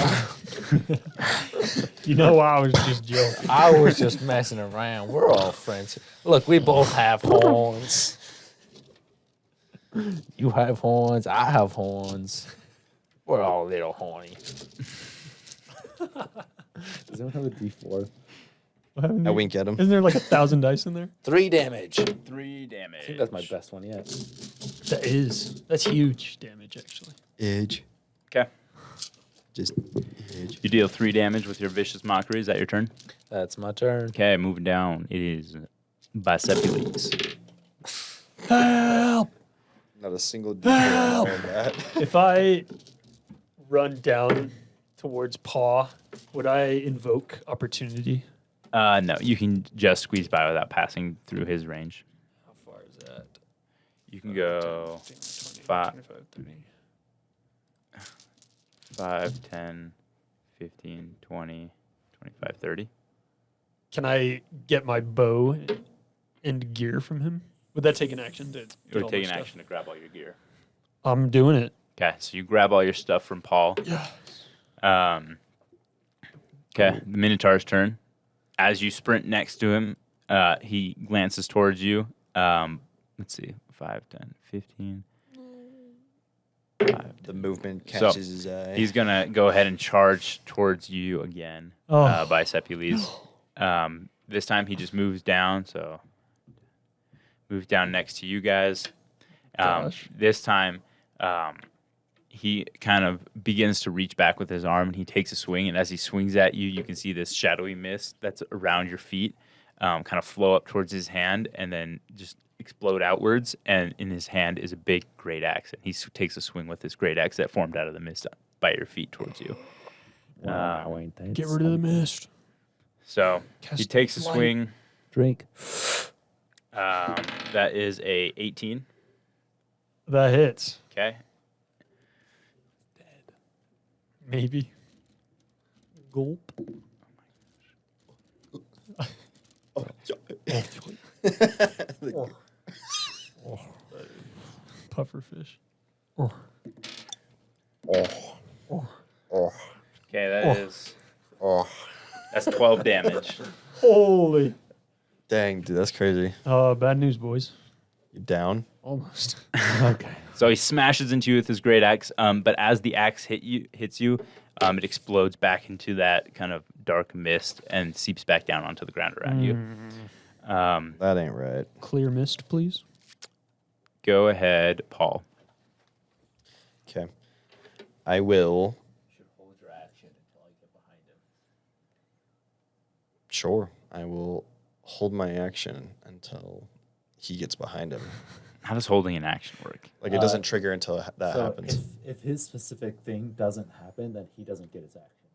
You know, I was just joking. I was just messing around. We're all friends. Look, we both have horns. You have horns. I have horns. We're all a little horny. Does anyone have a D4? What happened I there? wink at him. Isn't there like 1,000 dice in there? 3 damage. 3 damage. I think that's my best one yet. That is. That's huge damage, actually. Edge. Okay. Just edge. You deal 3 damage with your vicious mockery. Is that your turn? That's my turn. Okay, moving down. It is Bicepules. Help! Not a single detail on that. If I run down towards Paw, would I invoke opportunity? No, you can just squeeze by without passing through his range. How far is that? You can go 5, 5, 10, 15, 20, 25, 30. Can I get my bow and gear from him? Would that take an action? To It would take an action to grab all your gear. I'm doing it. Okay, so you grab all your stuff from Paul. Yeah. Okay, the Minotaur's turn. As you sprint next to him, he glances towards you. Let's see, 5, 10, 15. 5, The movement So, catches his eye. He's going to go ahead and charge towards you again, Oh. Bicepules. This time he just moves down, so moves down next to you guys. Gosh. This time he kind of begins to reach back with his arm, and he takes a swing, and as he swings at you, you can see this shadowy mist that's around your feet kind of flow up towards his hand and then just explode outwards, and in his hand is a big great axe, and he takes a swing with this great axe that formed out of the mist by your feet towards you. Wow, ain't that Get rid of the mist. So he Cast takes a light. swing. Drink. That is a 18. That hits. Okay. Maybe. Gulp. Pufferfish. Okay, that is. That's 12 damage. Holy. Dang, dude, that's crazy. Bad news, boys. You down? Almost. Okay. So he smashes into you with his great axe, but as the axe hits you, it explodes back into that kind of dark mist and seeps back down onto the ground around you. That ain't right. Clear mist, please. Go ahead, Paul. Okay. I will. Should hold your action until I get behind him. Sure. I will hold my action until he gets behind him. How does holding an action work? Like, it doesn't trigger until that So happens. if his specific thing doesn't happen, then he doesn't get his action.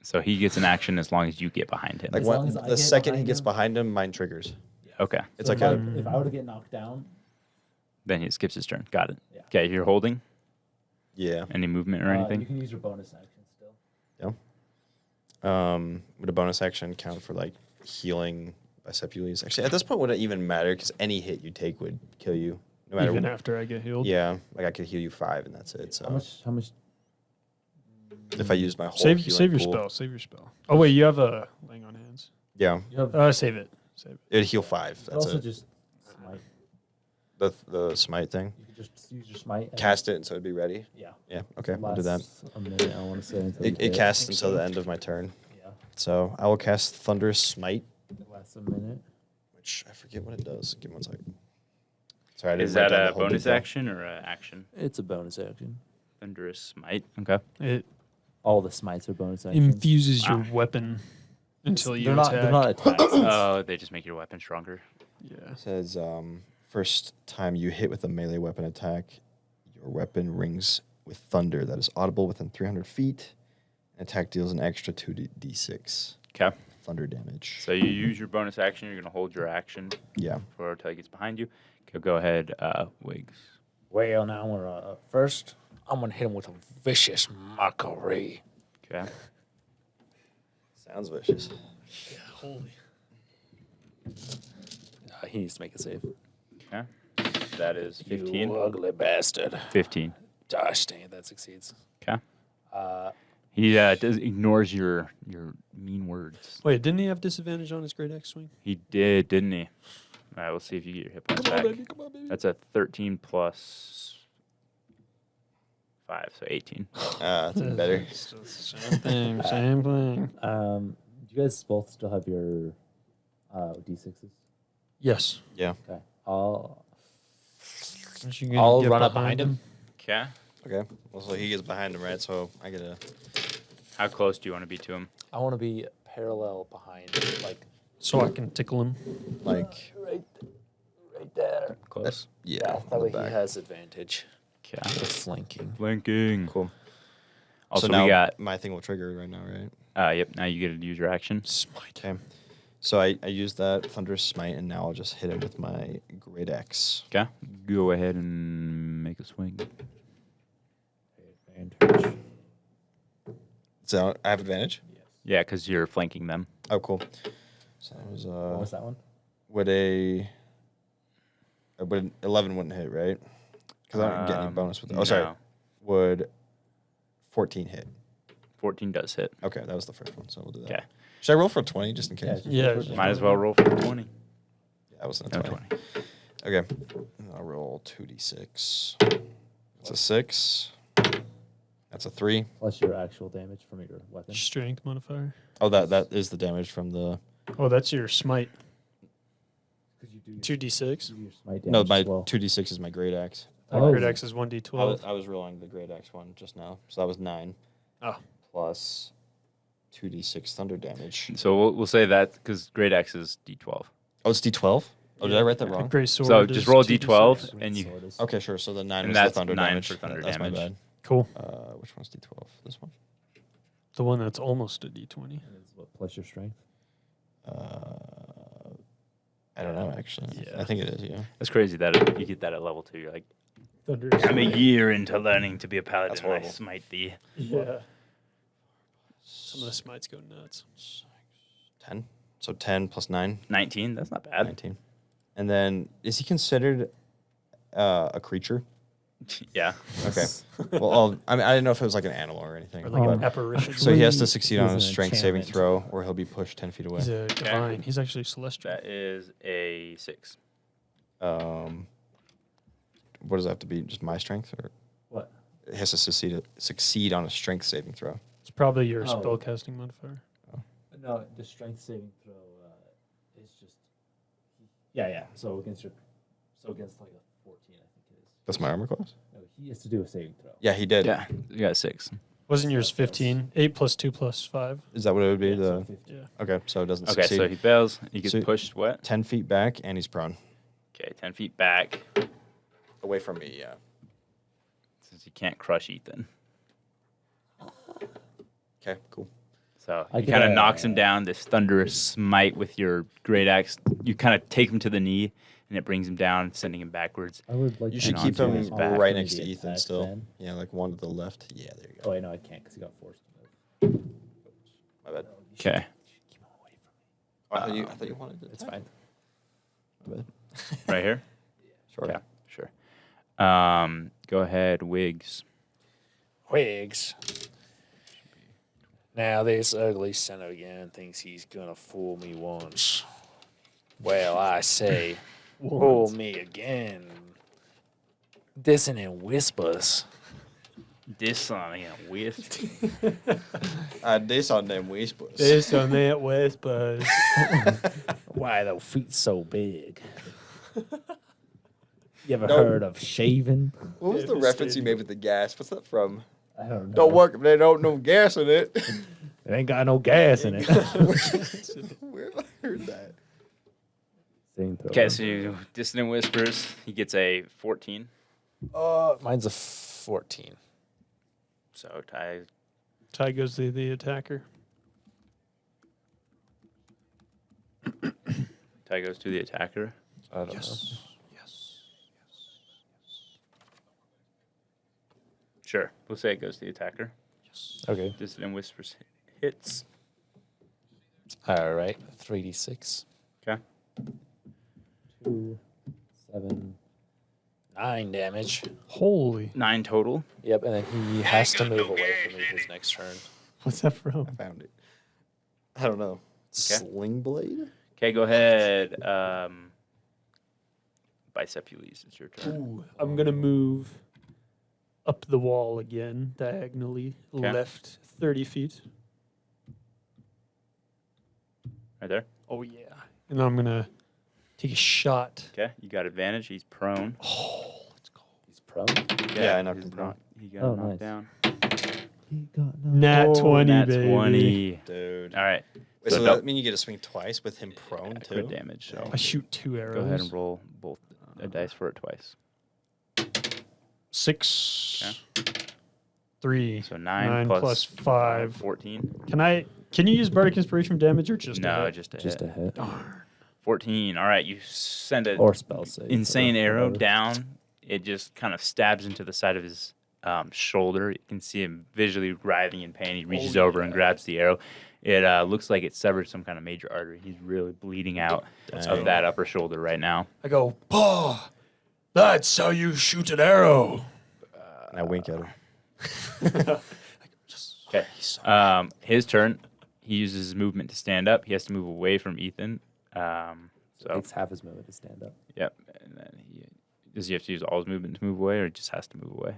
So he gets an action as long as you get behind him. Like, As long when, as I the get second he behind gets him? behind him, mine triggers. Okay. It's So like if I were to get knocked down, Then he skips his turn. Got it. Yeah. Okay, you're holding? yeah. Any movement or you anything? can use your bonus action still. Would a bonus action count for like healing Bicepules? Actually, at this point, would it even matter? Because any hit you take would kill you, no matter. Even after I get healed. Yeah, like I could heal you 5, and that's it. So How much? if I use my whole Save healing your pool, spell. Save your spell. Oh wait, you have a laying on hands. yeah, You have Save it. Save it. it'd heal 5. That's also it. just smite. The smite thing. You could just use your smite. And Cast it, so it'd be ready. Yeah. Yeah. Okay, I'll do that. Lasts a minute, I want to say. Until you It hit. casts think until so. the end of my turn. Yeah. So I will cast Thunderous Smite. It lasts That's a minute. which I forget what it does. Give me one second. Sorry, I didn't Is write that down the a whole bonus detail. action or a action? It's a bonus action. Thunderous Smite. Okay. It All the smites are bonus actions. infuses your Wow. weapon until you They're not. attack. They're not attacks. Oh, they just make your weapon stronger. Yeah. It says first time you hit with a melee weapon attack, your weapon rings with thunder that is audible within 300 feet. An attack deals an extra 2d6 Okay. thunder damage. So you use your bonus action. You're going to hold your action Yeah. for until he gets behind you. Okay, go ahead, Wiggs. Well, now we're first. I'm gonna hit him with a vicious mockery. Okay. Sounds vicious. Holy. He needs to make a save. Okay. That is 15. You ugly bastard. 15. Gosh dang it, that succeeds. Okay. Uh, He ignores your mean words. Wait, didn't he have disadvantage on his great axe swing? He did, didn't he? All right, we'll see if you get your hit points Come on, back. baby. Come on, baby. That's a 13 plus 5, so 18. That's better. Same thing. Same thing. Do you guys both still have your d6s? Yes. Yeah. Okay. I'll Aren't you gonna I'll get run up behind him. Okay. Okay. Well, so he gets behind him, right? So I get a. How close do you want to be to him? I want to be parallel behind, like So I can tickle him. Like, right there. Close. yeah. That on way the he back. has advantage Okay. with flanking. Flanking. Cool. Also, so now we got. my thing will trigger right now, right? Yep. Now you get to use your action. Smite. Okay. So I used that Thunderous Smite, and now I'll just hit him with my Great Axe. Okay. Go ahead and make a swing. advantage. So I have advantage? Yeah, because you're flanking them. Oh, cool. So that was, What was that one? would an 11 wouldn't hit, right? Because I don't get any bonus with it. Oh, sorry. no. Would 14 hit? 14 does hit. Okay, that was the first one, so we'll do that. Okay. Should I roll for 20 just in case? Yeah. Might as well roll for 20. Yeah, that wasn't No, a 20. 20. Okay. I'll roll 2d6. That's a 6. That's a 3. Plus your actual damage from your weapon. Strength modifier. Oh, that is the damage from the... Oh, that's your smite. Because you do 2d6. your smite damage No, my as well. 2d6 is my Great Axe. Oh. Great axe is 1d12. I was rolling the Great Axe one just now. So that was 9. Oh. Plus 2d6 thunder damage. So we'll say that because Great Axe is D12. Oh, it's d12? Oh, did I write that A wrong? great sword. So just is roll 2d6. D12 and you. Sword is- Okay, sure. So the 9 And was the that's thunder 9 damage. for thunder That's my damage. bad. Cool. Which one's d12? This one? The one that's almost a d20. And it's what, plus your strength? I don't know, actually. Yeah. I think it is, yeah. That's crazy that you get that at level 2. You're like, Thunder. I'm a year into learning to be a paladin. That's And I horrible. smite thee. Yeah. Some of the smites go nuts. 10. So 10 plus 9, 19. That's not bad. 19. And then, is he considered a creature? Yeah. Okay. Well, I mean, I didn't know if it was like an animal or anything. Or like an but- apparition. so he has to He's succeed on an a strength saving enchantment. throw, or he'll be pushed 10 feet away. He's a divine. He's actually celestial. That is a 6. What does that have to be? Just my strength, or What? it has to succeed on a strength saving throw? It's probably your Oh. spellcasting modifier. No, the strength saving throw is just. Yeah. So against like a 14, I think it is. That's my armor class. No, he has to do a saving throw. Yeah, he did. Yeah. You got a 6. Wasn't yours 15? 8 plus 2 plus 5. Is that what it would be? Yeah, The so 15. Yeah. okay, so it doesn't Okay, succeed. so he fails. He gets So- pushed what? 10 feet back, and he's prone. Okay, 10 feet back. Away from me, yeah. Since he can't crush Ethan. Okay, cool. So I he could, kind of knocks him down. This thunderous smite with your great axe. You kind of take him to the knee, and it brings him down, sending him backwards. I would like You to should And keep onto him his back. right next to Maybe Ethan attack still. then. Yeah, like one to the left. Yeah, there you Oh go. wait, no, I can't because he got forced to move. My bad. Okay. Oh, I thought you wanted to. It's fine. My bad. Right here? Sure. Okay, sure. Go ahead, Wiggs. Wigs. Now this ugly son of a gun thinks he's gonna fool me once. Well, I say, fool me again. Dissonant whispers. This on a wisp. This on them whispers. This on that West Buzz. Why are those feet so big? You ever No. heard of shaving? What was the reference you made with the gas? What's that from? I don't know. Don't work if they don't know gas in it. It ain't got no gas in it. Where have I heard that? Okay, so you Dissonant Whispers. He gets a 14. Mine's a 14. So Ty. Ty goes to the attacker. Ty goes to the attacker. I don't know. Yes. Sure. We'll say it goes to the attacker. Okay. Dissonant Whispers hits. All right. 3d6. Okay. 2, 7, 9 damage. Holy. 9 total. Yep, and then he has to move away from me his next turn. What's that from? I found it. I don't know. Sling blade? Okay, go ahead. Bicepules, it's your turn. Ooh, I'm going to move up the wall again, diagonally, left 30 feet. Right there. Oh, yeah. And then I'm going to take a shot. Okay, you got advantage. He's prone. Oh, let's go. He's prone. Yeah, I knocked he's him prone. He got Oh, knocked nice. down. Nat 20, Nat baby. 20. Dude. All right. Wait, So so don't- that mean you get to swing twice with him prone, too? Crit damage. So I shoot 2 arrows. go ahead and roll both a dice for it twice. 6. 3. So 9 9 plus plus 5. 14. Can you use Bardic Inspiration for damage or just No, a hit? just a Just hit. a hit. 14. All right, you send an Or spell save. insane or arrow whatever. down. It just kind of stabs into the side of his shoulder. You can see him visually writhing in pain. He reaches over and grabs the arrow. It looks like it severed some kind of major artery. He's really bleeding out of that upper shoulder right now. I go, "Pa, that's how you shoot an arrow." And I wink at him. Okay. His turn. He uses his movement to stand up. He has to move away from Ethan. It So, takes half his movement to stand up. yep. And then does he have to use all his movement to move away, or he just has to move away?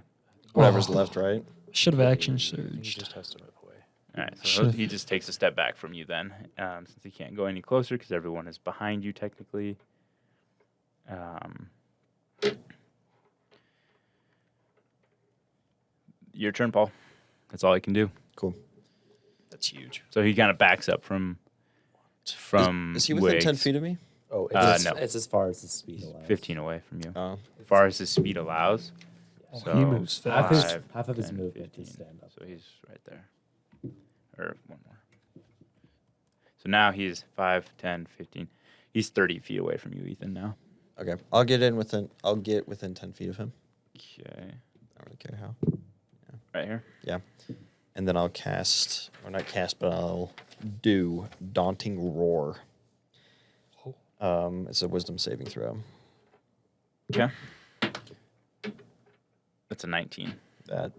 Whatever's left, right? Should have action He surged. just has to move away. All right. So Should've- he just takes a step back from you then, since he can't go any closer because everyone is behind you technically. Your turn, Paul. That's all he can do. Cool. That's huge. So he kind of backs up from Is he within 10 Wiggs. feet of me? Oh, no. It's as far as his speed allows. 15 away from you. Oh. As far as his speed allows. So he moves Half fast. his, half of his 10, movement 15. to stand up. So he's right there. Or one more. So now he's 5, 10, 15. He's 30 feet away from you, Ethan, now. Okay. I'll get within 10 feet of him. Okay. I don't really care how. Right here. Yeah. And then I'll cast, or not cast, but I'll do Daunting Roar. It's a wisdom saving throw. Okay. That's a 19. That,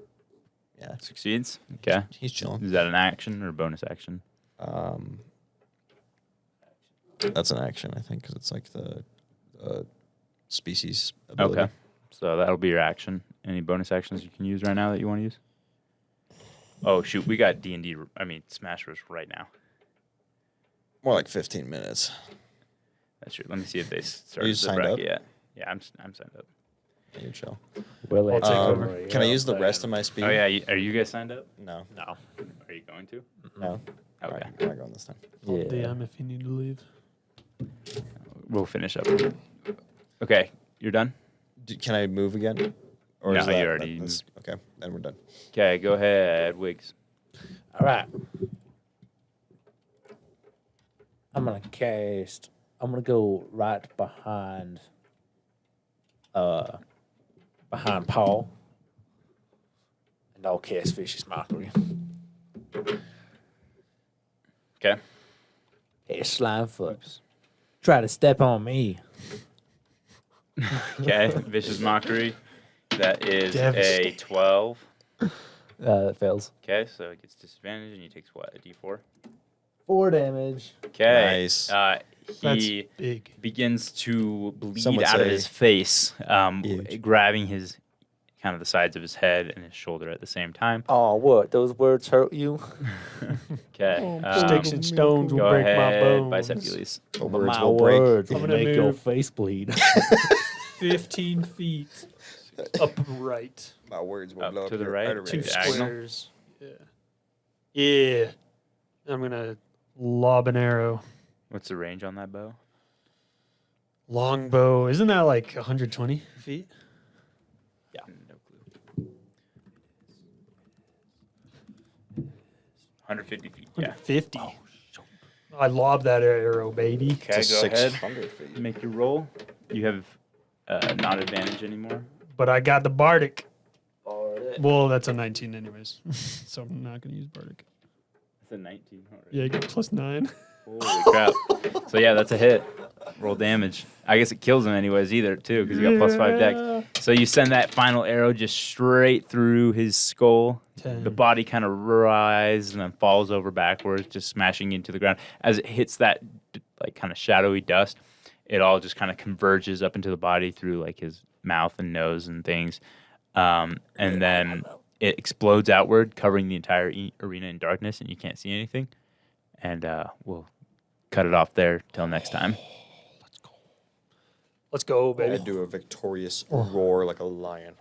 yeah, Succeeds. Okay. he's chilling. Is that an action or a bonus action? That's an action, I think, because it's like the species ability. Okay. So that'll be your action. Any bonus actions you can use right now that you want to use? Oh, shoot. We got D&D, Smash Bros. Right now. More like 15 minutes. That's true. Let me see if they started you the signed bracket up? yet. Yeah, I'm signed up. You're chill. Will I'll take over. Can I use the rest of my speed? Oh, yeah. Are you guys signed up? No. No. Are you going to? No. Okay. Alright, I'm not going this time. I'll Yeah. DM if you need to leave. We'll finish up. Okay. You're done? Can I move again? Or No, is you that, already that's- okay, then we're done. Okay. Go ahead, Wiggs. All right. I'm gonna go right behind Paul. And I'll cast Vicious Mockery. Okay. Hey, Slimefoot. Try to step on me. Okay. Vicious Mockery. That is a Devastating. 12. That fails. Okay. So it gets disadvantage and he takes what? A d4? 4 damage. Okay. Nice. He Big. begins to bleed Some would out of say his face, huge. grabbing his kind of the sides of his head and his shoulder at the same time. Oh, what? Those words hurt you? Okay. Sticks and stones will Go break my ahead, bones. bicep Ulysses. The words My will break. words I'm will gonna make your move. face bleed. 15 feet upright. My words will Up blow to up the your right, arteries. Two diagonal. squares. Yeah. Yeah. I'm going to lob an arrow. What's the range on that bow? Longbow. Isn't that like 120 feet? No clue. 150 feet. Yeah. 150. I lob that arrow, baby. Okay, It's go ahead. 600 feet. Make your roll. You have not advantage anymore. But I got the Bardic. Well, that's a 19 anyways. So I'm not going to use Bardic. It's a 19 already. Yeah, I get +9. Holy crap. So yeah, that's a hit. Roll damage. I guess it kills him anyways either too, because you got +5 dex. So you send that final arrow just straight through his skull. 10. The body kind of rises and then falls over backwards, just smashing into the ground. As it hits that like kind of shadowy dust, it all just kind of converges up into the body through like his mouth and nose and things. And then it explodes outward, covering the entire arena in darkness, and you can't see anything. And we'll cut it off there till next time. Let's go, I baby. do a victorious roar like a lion.